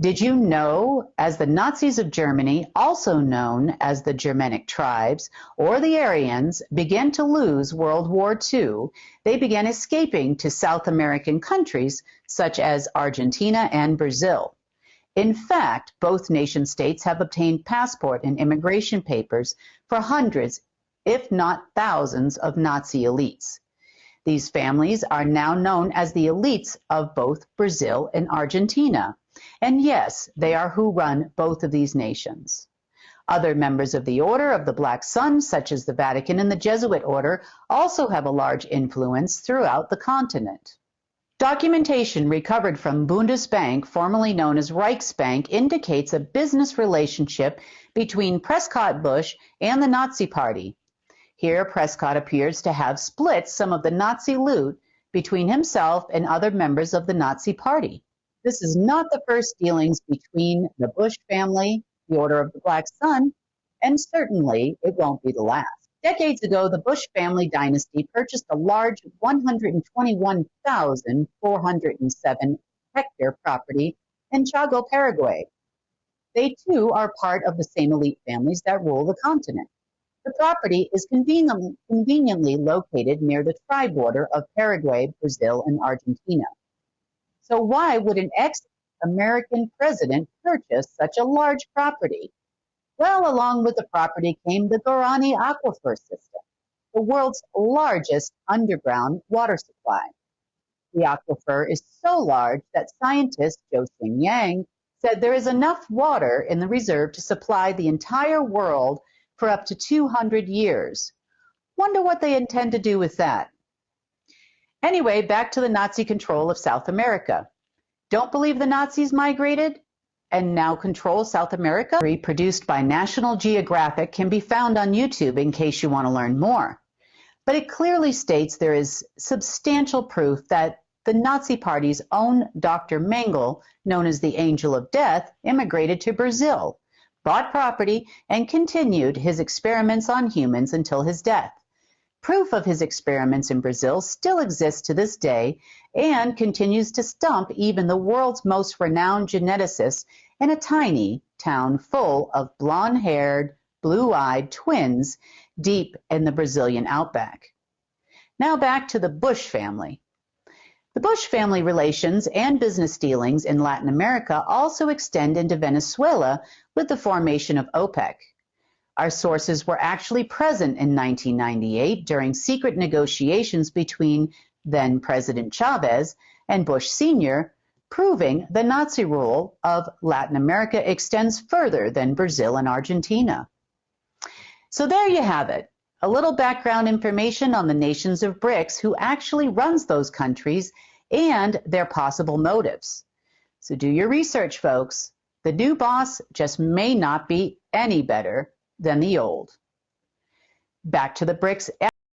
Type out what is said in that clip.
Did you know, as the Nazis of Germany, also known as the Germanic tribes or the Aryans, began to lose World War II, they began escaping to South American countries such as Argentina and Brazil. In fact, both nation-states have obtained passport and immigration papers for hundreds, if not thousands, of Nazi elites. These families are now known as the elites of both Brazil and Argentina. And yes, they are who run both of these nations. Other members of the Order of the Black Sun, such as the Vatican and the Jesuit Order, also have a large influence throughout the continent. Documentation recovered from Bundesbank, formerly known as Reichsbank, indicates a business relationship between Prescott Bush and the Nazi Party. Here, Prescott appears to have split some of the Nazi loot between himself and other members of the Nazi Party. This is not the first dealings between the Bush family, the Order of the Black Sun, and certainly it won't be the last. Decades ago, the Bush family dynasty purchased a large 121,407 hectare property in Chaco, Paraguay. They too are part of the same elite families that rule the continent. The property is conveniently located near the tri-border of Paraguay, Brazil, and Argentina. So why would an ex-American president purchase such a large property? Well, along with the property came the Guarani Aquifer system, the world's largest underground water supply. The aquifer is so large that scientist Joe-Sing Yang said there is enough water in the reserve to supply the entire world for up to 200 years. Wonder what they intend to do with that. Anyway, back to the Nazi control of South America. Don't believe the Nazis migrated and now control South America? Produced by National Geographic can be found on YouTube in case you want to learn more. But it clearly states there is substantial proof that the Nazi Party's own Dr. Mengele, known as the Angel of Death, immigrated to Brazil, bought property, and continued his experiments on humans until his death. Proof of his experiments in Brazil still exists to this day and continues to stump even the world's most renowned geneticists in a tiny town full of blonde-haired, blue-eyed twins deep in the Brazilian outback. Now back to the Bush family. The Bush family relations and business dealings in Latin America also extend into Venezuela with the formation of OPEC. Our sources were actually present in 1998 during secret negotiations between then President Chavez and Bush Sr., proving the Nazi rule of Latin America extends further than Brazil and Argentina. So there you have it, a little background information on the nations of BRICS, who actually runs those countries, and their possible motives. So do your research, folks. The new boss just may not be any better than the old. Back to the BRICS.